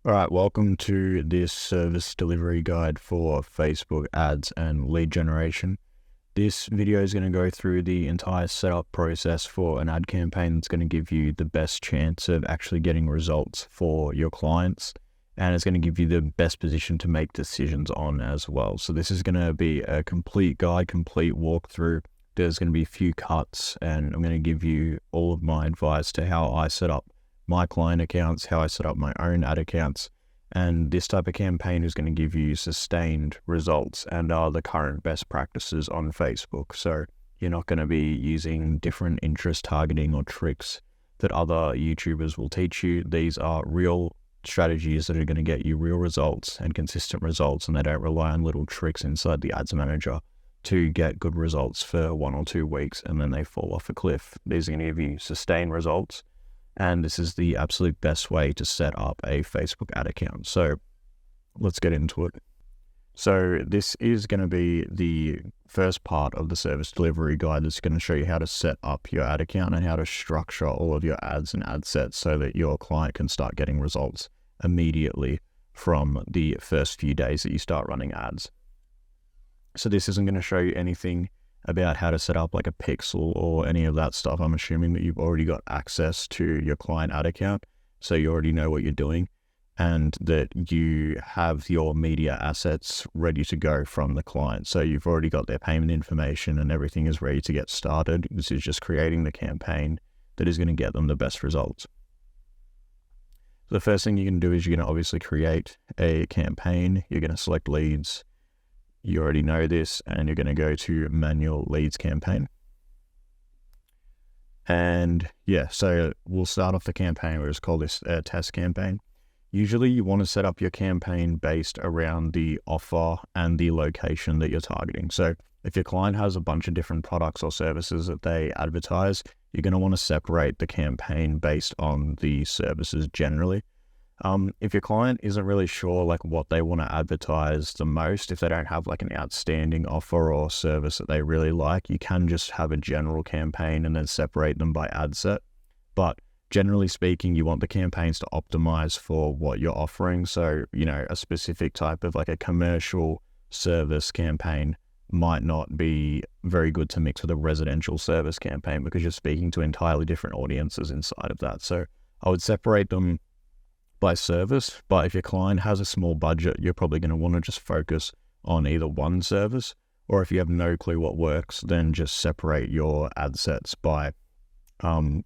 All right, welcome to this service delivery guide for Facebook ads and lead generation. This video is going to go through the entire setup process for an ad campaign that's going to give you the best chance of actually getting results for your clients, and it's going to give you the best position to make decisions on as well. So this is going to be a complete guide, complete walkthrough. There's going to be a few cuts, and I'm going to give you all of my advice to how I set up my client accounts, how I set up my own ad accounts, and this type of campaign is going to give you sustained results and are the current best practices on Facebook. So you're not going to be using different interest targeting or tricks that other YouTubers will teach you. These are real strategies that are going to get you real results and consistent results, and they don't rely on little tricks inside the ads manager to get good results for 1 or 2 weeks and then they fall off a cliff. These are going to give you sustained results, and this is the absolute best way to set up a Facebook ad account. So let's get into it. So this is going to be the first part of the service delivery guide that's going to show you how to set up your ad account and how to structure all of your ads and ad sets so that your client can start getting results immediately from the first few days that you start running ads. So this isn't going to show you anything about how to set up like a pixel or any of that stuff. I'm assuming that you've already got access to your client ad account, so you already know what you're doing and that you have your media assets ready to go from the client. So you've already got their payment information and everything is ready to get started. This is just creating the campaign that is going to get them the best results. So the first thing you can do is you're going to obviously create a campaign. You're going to select leads. You already know this, and you're going to go to manual leads campaign. And yeah, so we'll start off the campaign. We'll just call this a test campaign. Usually you want to set up your campaign based around the offer and the location that you're targeting. So if your client has a bunch of different products or services that they advertise, you're going to want to separate the campaign based on the services generally. If your client isn't really sure like what they want to advertise the most, if they don't have like an outstanding offer or service that they really like, you can just have a general campaign and then separate them by ad set. But generally speaking, you want the campaigns to optimize for what you're offering. So, a specific type of like a commercial service campaign might not be very good to mix with a residential service campaign because you're speaking to entirely different audiences inside of that. So I would separate them by service, but if your client has a small budget, you're probably going to want to just focus on either one service, or if you have no clue what works, then just separate your ad sets by the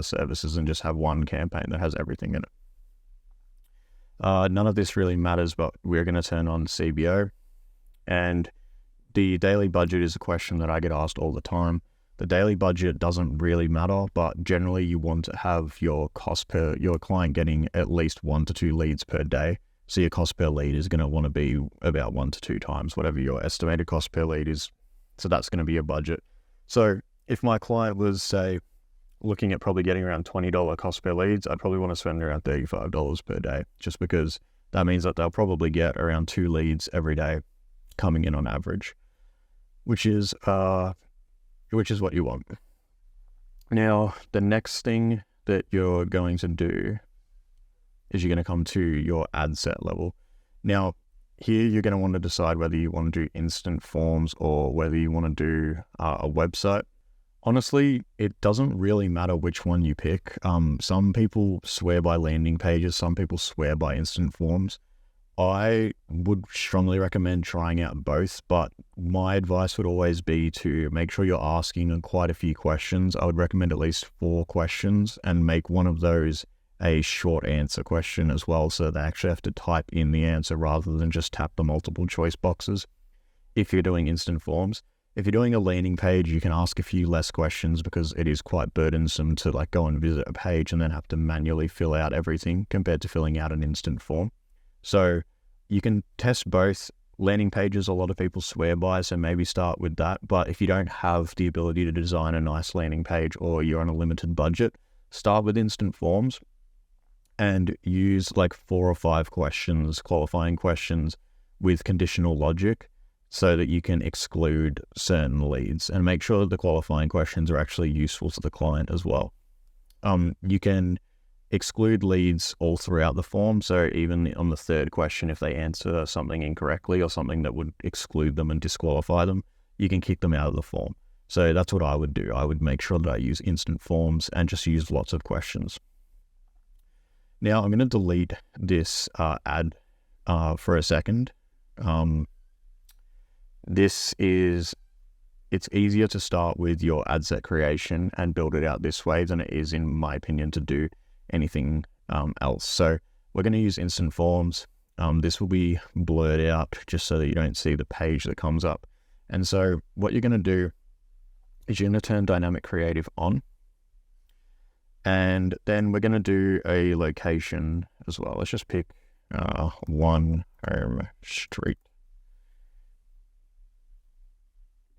services and just have one campaign that has everything in it. None of this really matters, but we're going to turn on CBO, and the daily budget is a question that I get asked all the time. The daily budget doesn't really matter, but generally you want to have your client getting at least 1 to 2 leads per day. So your cost per lead is going to want to be about 1 to 2 times whatever your estimated cost per lead is. So that's going to be your budget. So if my client was, say, looking at probably getting around $20 cost per leads, I'd probably want to spend around $35 per day, just because that means that they'll probably get around 2 leads every day coming in on average, which is what you want. Now, the next thing that you're going to do is you're going to come to your ad set level. Now, here you're going to want to decide whether you want to do instant forms or whether you want to do a website. Honestly, it doesn't really matter which one you pick. Some people swear by landing pages, some people swear by instant forms. I would strongly recommend trying out both, but my advice would always be to make sure you're asking quite a few questions. I would recommend at least 4 questions and make one of those a short answer question as well, so they actually have to type in the answer rather than just tap the multiple choice boxes if you're doing instant forms. If you're doing a landing page, you can ask a few less questions because it is quite burdensome to like go and visit a page and then have to manually fill out everything compared to filling out an instant form. So you can test both. Landing pages, a lot of people swear by, so maybe start with that. But if you don't have the ability to design a nice landing page or you're on a limited budget, start with instant forms and use like 4 or 5 questions, qualifying questions with conditional logic so that you can exclude certain leads and make sure that the qualifying questions are actually useful to the client as well. You can exclude leads all throughout the form. So even on the third question, if they answer something incorrectly or something that would exclude them and disqualify them, you can kick them out of the form. So that's what I would do. I would make sure that I use instant forms and just use lots of questions. Now I'm going to delete this ad for a second. It's easier to start with your ad set creation and build it out this way than it is, in my opinion, to do anything else. So we're going to use instant forms. This will be blurred out just so that you don't see the page that comes up. And so what you're going to do is you're going to turn dynamic creative on. And then we're going to do a location as well. Let's just pick 1 Home Street.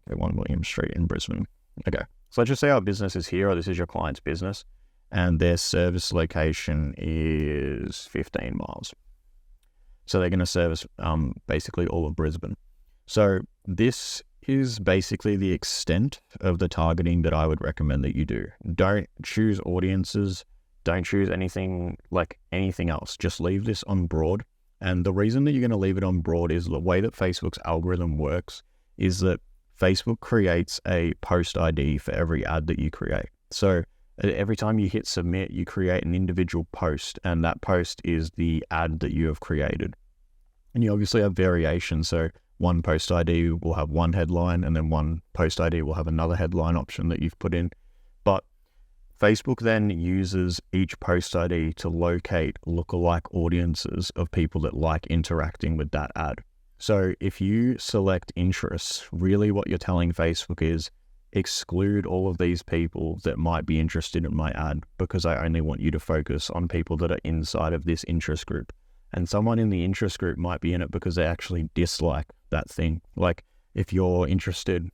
Okay, 1 William Street in Brisbane. Okay, so let's just say our business is here, or this is your client's business, and their service location is 15 miles. So they're going to service basically all of Brisbane. So this is basically the extent of the targeting that I would recommend that you do. Don't choose audiences. Don't choose anything else. Just leave this on broad. And the reason that you're going to leave it on broad is the way that Facebook's algorithm works is that Facebook creates a post ID for every ad that you create. So every time you hit submit, you create an individual post, and that post is the ad that you have created. And you obviously have variations. So one post ID will have one headline, and then one post ID will have another headline option that you've put in. But Facebook then uses each post ID to locate lookalike audiences of people that like interacting with that ad. So if you select interests, really what you're telling Facebook is exclude all of these people that might be interested in my ad, because I only want you to focus on people that are inside of this interest group. And someone in the interest group might be in it because they actually dislike that thing. Like if you're interested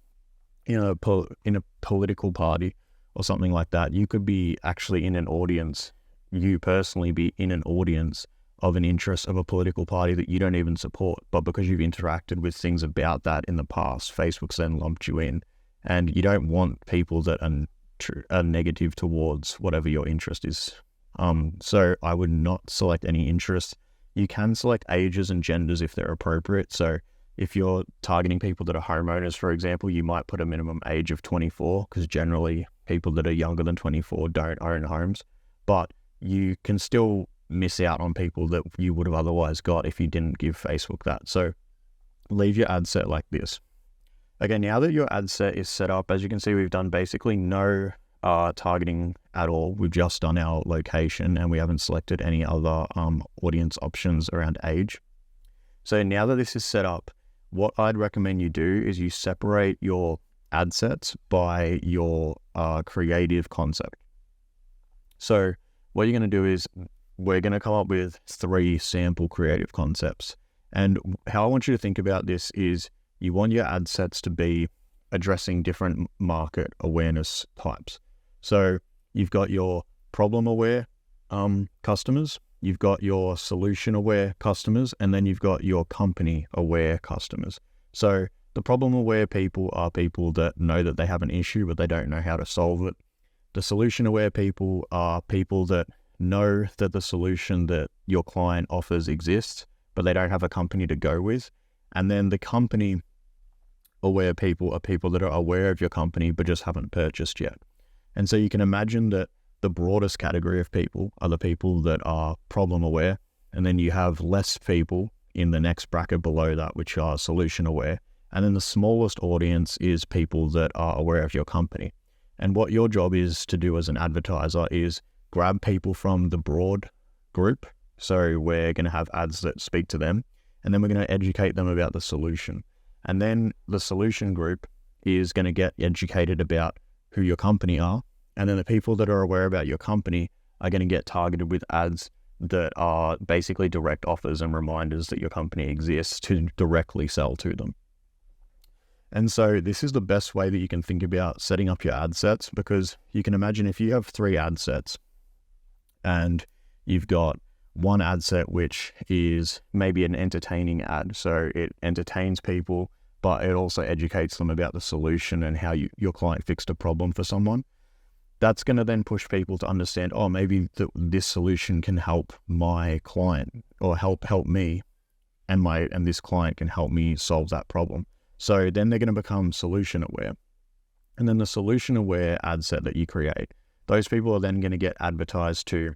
in a political party or something like that, you could be actually in an audience, you personally be in an audience of an interest of a political party that you don't even support, but because you've interacted with things about that in the past, Facebook's then lumped you in. And you don't want people that are negative towards whatever your interest is. So I would not select any interest. You can select ages and genders if they're appropriate. So if you're targeting people that are homeowners, for example, you might put a minimum age of 24, because generally people that are younger than 24 don't own homes. But you can still miss out on people that you would have otherwise got if you didn't give Facebook that. So leave your ad set like this. Okay, now that your ad set is set up, as you can see, we've done basically no targeting at all. We've just done our location, and we haven't selected any other audience options around age. So now that this is set up, what I'd recommend you do is you separate your ad sets by your creative concept. So what you're going to do is we're going to come up with 3 sample creative concepts. And how I want you to think about this is you want your ad sets to be addressing different market awareness types. So you've got your problem aware customers, you've got your solution aware customers, and then you've got your company aware customers. So the problem aware people are people that know that they have an issue, but they don't know how to solve it. The solution aware people are people that know that the solution that your client offers exists, but they don't have a company to go with. And then the company aware people are people that are aware of your company, but just haven't purchased yet. And so you can imagine that the broadest category of people are the people that are problem aware. And then you have less people in the next bracket below that, which are solution aware. And then the smallest audience is people that are aware of your company. And what your job is to do as an advertiser is grab people from the broad group. So we're going to have ads that speak to them, and then we're going to educate them about the solution. And then the solution group is going to get educated about who your company are. And then the people that are aware about your company are going to get targeted with ads that are basically direct offers and reminders that your company exists to directly sell to them. And so this is the best way that you can think about setting up your ad sets, because you can imagine if you have 3 ad sets and you've got one ad set which is maybe an entertaining ad, so it entertains people, but it also educates them about the solution and how your client fixed a problem for someone. that's going to then push people to understand, oh, maybe this solution can help my client, or help me, and this client can help me solve that problem. So then they're going to become solution aware. And then the solution aware ad set that you create, those people are then going to get advertised to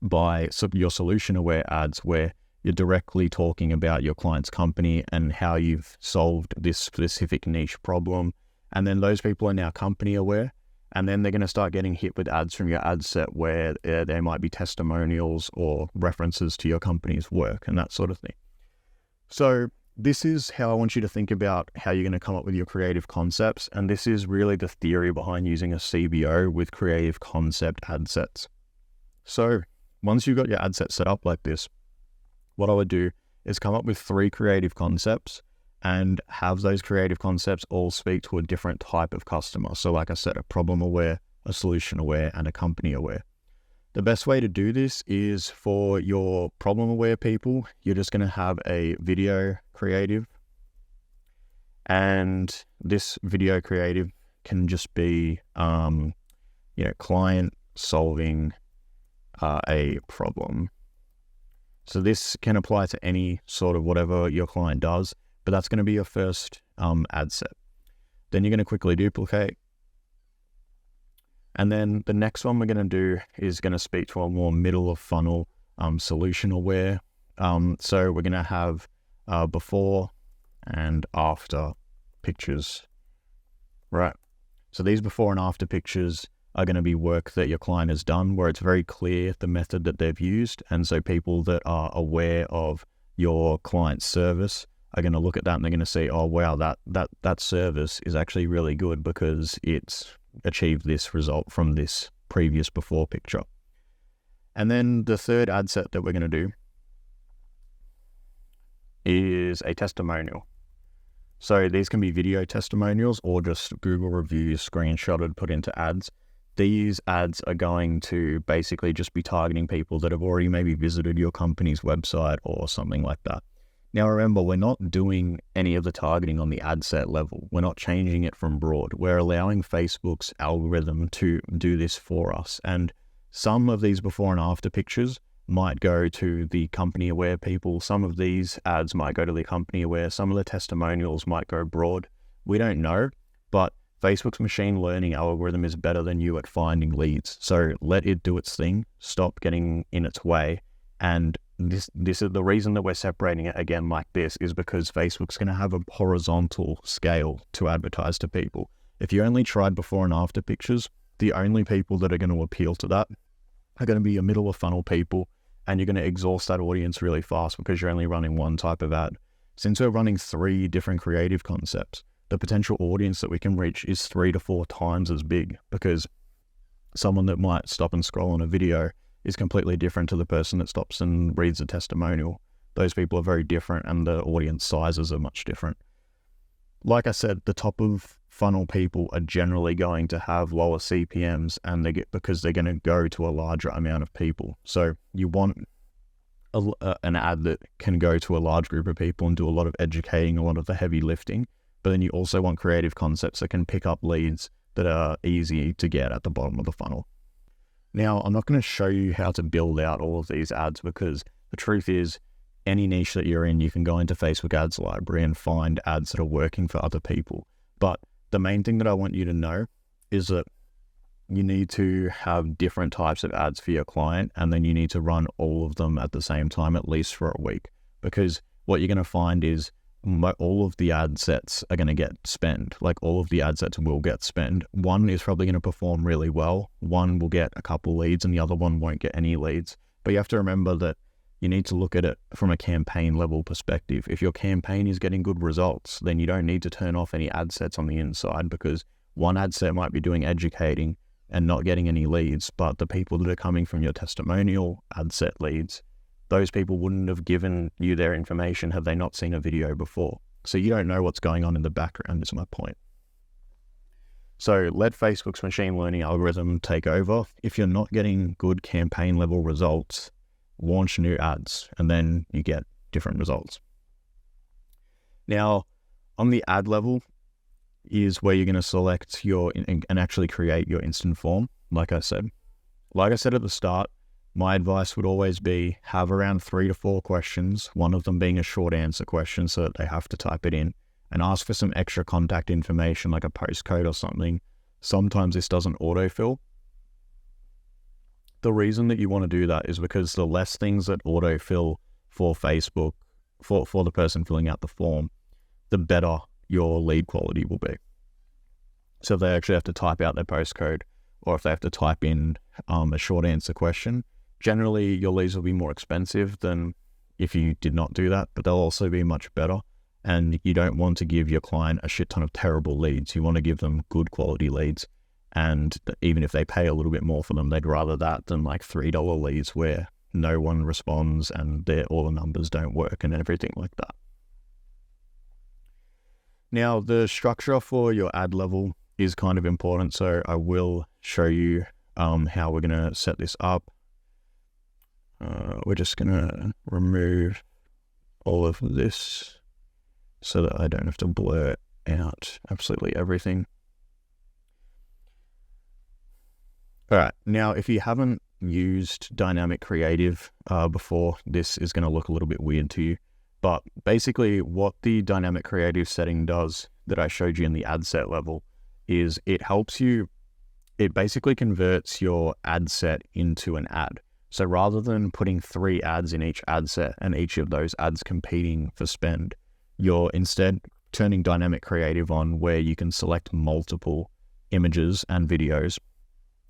by your solution aware ads, where you're directly talking about your client's company and how you've solved this specific niche problem. And then those people are now company aware. And then they're going to start getting hit with ads from your ad set where there might be testimonials or references to your company's work and that sort of thing. So this is how I want you to think about how you're going to come up with your creative concepts. And this is really the theory behind using a CBO with creative concept ad sets. So once you've got your ad set set up like this, what I would do is come up with 3 creative concepts and have those creative concepts all speak to a different type of customer. So like I said, a problem aware, a solution aware, and a company aware. The best way to do this is for your problem aware people, you're just going to have a video creative. And this video creative can just be, client solving a problem. So this can apply to any sort of whatever your client does, but that's going to be your first ad set. Then you're going to quickly duplicate. And then the next one we're going to do is going to speak to a more middle of funnel solution aware. So we're going to have before and after pictures, right? So these before and after pictures are going to be work that your client has done where it's very clear the method that they've used. And so people that are aware of your client's service are going to look at that and they're going to say, oh, wow, that service is actually really good because it's achieved this result from this previous before picture. And then the third ad set that we're going to do is a testimonial. So these can be video testimonials or just Google reviews screenshotted, put into ads. These ads are going to basically just be targeting people that have already maybe visited your company's website or something like that. Now remember, we're not doing any of the targeting on the ad set level. We're not changing it from broad. We're allowing Facebook's algorithm to do this for us. And some of these before and after pictures might go to the company aware people. Some of these ads might go to the company aware. Some of the testimonials might go broad. We don't know, but Facebook's machine learning algorithm is better than you at finding leads. So let it do its thing. Stop getting in its way. And this is the reason that we're separating it again like this, is because Facebook's going to have a horizontal scale to advertise to people. If you only tried before and after pictures, the only people that are going to appeal to that are going to be your middle of funnel people, and you're going to exhaust that audience really fast because you're only running one type of ad. Since we're running 3 different creative concepts, the potential audience that we can reach is 3 to 4 times as big, because someone that might stop and scroll on a video is completely different to the person that stops and reads a testimonial. Those people are very different and the audience sizes are much different. Like I said, the top of funnel people are generally going to have lower CPMs and because they're going to go to a larger amount of people. So you want an ad that can go to a large group of people and do a lot of educating, a lot of the heavy lifting, but then you also want creative concepts that can pick up leads that are easy to get at the bottom of the funnel. Now, I'm not going to show you how to build out all of these ads, because the truth is, any niche that you're in, you can go into Facebook Ads Library and find ads that are working for other people. But the main thing that I want you to know is that you need to have different types of ads for your client, and then you need to run all of them at the same time, at least for a week. Because what you're going to find is all of the ad sets are going to get spent. Like, all of the ad sets will get spent. One is probably going to perform really well. One will get a couple leads and the other one won't get any leads. But you have to remember that you need to look at it from a campaign level perspective. If your campaign is getting good results, then you don't need to turn off any ad sets on the inside, because one ad set might be doing educating and not getting any leads, but the people that are coming from your testimonial ad set leads, those people wouldn't have given you their information had they not seen a video before. So you don't know what's going on in the background, is my point. So let Facebook's machine learning algorithm take over. If you're not getting good campaign level results, launch new ads and then you get different results. Now, on the ad level, is where you're going to select and actually create your instant form. Like I said at the start, my advice would always be have around 3 to 4 questions, one of them being a short answer question so that they have to type it in, and ask for some extra contact information like a postcode or something. Sometimes this doesn't autofill. The reason that you want to do that is because the less things that autofill for Facebook, for the person filling out the form, the better your lead quality will be. So if they actually have to type out their postcode, or if they have to type in a short answer question, generally your leads will be more expensive than if you did not do that, but they'll also be much better. And you don't want to give your client a shit ton of terrible leads. You want to give them good quality leads. And even if they pay a little bit more for them, they'd rather that than like $3 leads where no one responds and all the numbers don't work and everything like that. Now, the structure for your ad level is kind of important, so I will show you how we're going to set this up. We're just going to remove all of this so that I don't have to blur out absolutely everything. All right, now if you haven't used dynamic creative before, this is going to look a little bit weird to you. But basically what the dynamic creative setting does that I showed you in the ad set level is it basically converts your ad set into an ad. So rather than putting 3 ads in each ad set and each of those ads competing for spend, you're instead turning dynamic creative on where you can select multiple images and videos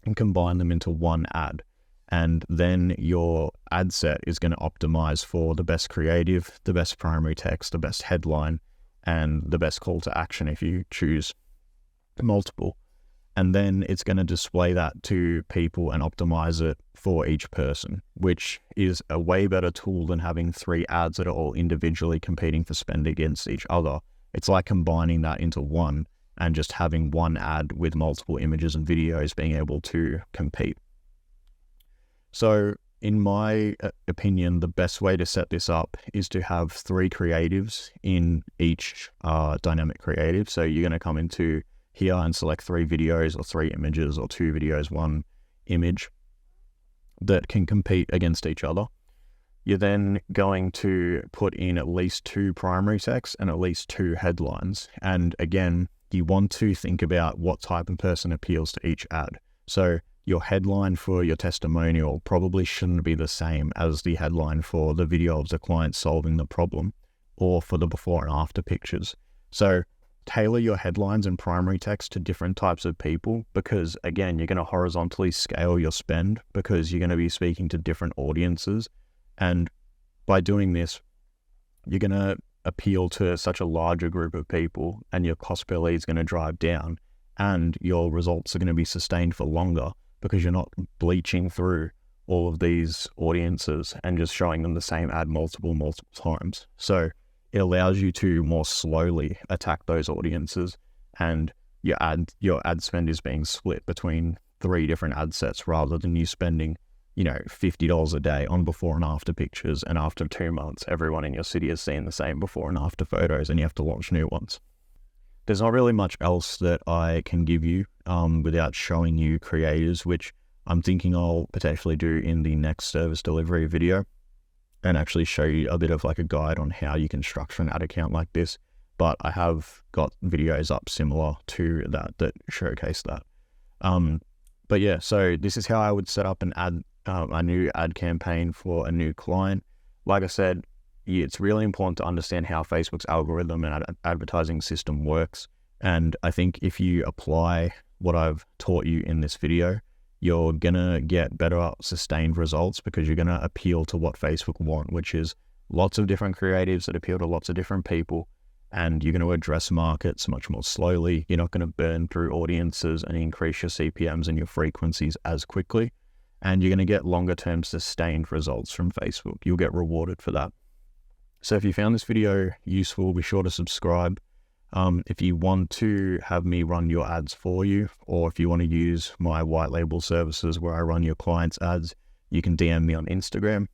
and combine them into one ad. And then your ad set is going to optimize for the best creative, the best primary text, the best headline, and the best call to action if you choose multiple. And then it's going to display that to people and optimize it for each person, which is a way better tool than having 3 ads that are all individually competing for spend against each other. It's like combining that into one and just having one ad with multiple images and videos being able to compete. So in my opinion, the best way to set this up is to have 3 creatives in each dynamic creative. So you're going to come into here and select 3 videos or 3 images or 2 videos, 1 image that can compete against each other. You're then going to put in at least 2 primary text and at least 2 headlines. And again, you want to think about what type of person appeals to each ad. So your headline for your testimonial probably shouldn't be the same as the headline for the video of the client solving the problem or for the before and after pictures. So tailor your headlines and primary text to different types of people because, again, you're going to horizontally scale your spend because you're going to be speaking to different audiences. And by doing this, you're going to appeal to such a larger group of people and your cost per lead is going to drive down and your results are going to be sustained for longer because you're not bleaching through all of these audiences and just showing them the same ad multiple times. So it allows you to more slowly attack those audiences and your ad spend is being split between 3 different ad sets rather than you spending, $50 a day on before and after pictures, and after 2 months, everyone in your city has seen the same before and after photos and you have to launch new ones. There's not really much else that I can give you without showing you creatives, which I'm thinking I'll potentially do in the next service delivery video and actually show you a bit of like a guide on how you can structure an ad account like this. But I have got videos up similar to that showcase that. But yeah, so this is how I would set up a new ad campaign for a new client. Like I said, it's really important to understand how Facebook's algorithm and advertising system works. And I think if you apply what I've taught you in this video, you're going to get better sustained results because you're going to appeal to what Facebook want, which is lots of different creatives that appeal to lots of different people. And you're going to address markets much more slowly. You're not going to burn through audiences and increase your CPMs and your frequencies as quickly. And you're going to get longer term sustained results from Facebook. You'll get rewarded for that. So if you found this video useful, be sure to subscribe. If you want to have me run your ads for you, or if you want to use my white label services where I run your clients' ads, you can DM me on Instagram.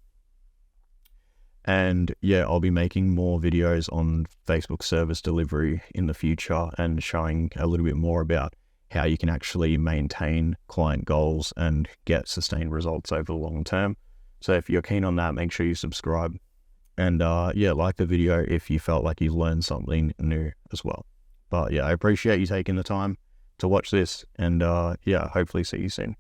And yeah, I'll be making more videos on Facebook service delivery in the future and showing a little bit more about how you can actually maintain client goals and get sustained results over the long term. So if you're keen on that, make sure you subscribe. And yeah, like the video if you felt like you learned something new as well. But yeah, I appreciate you taking the time to watch this, and yeah, hopefully see you soon.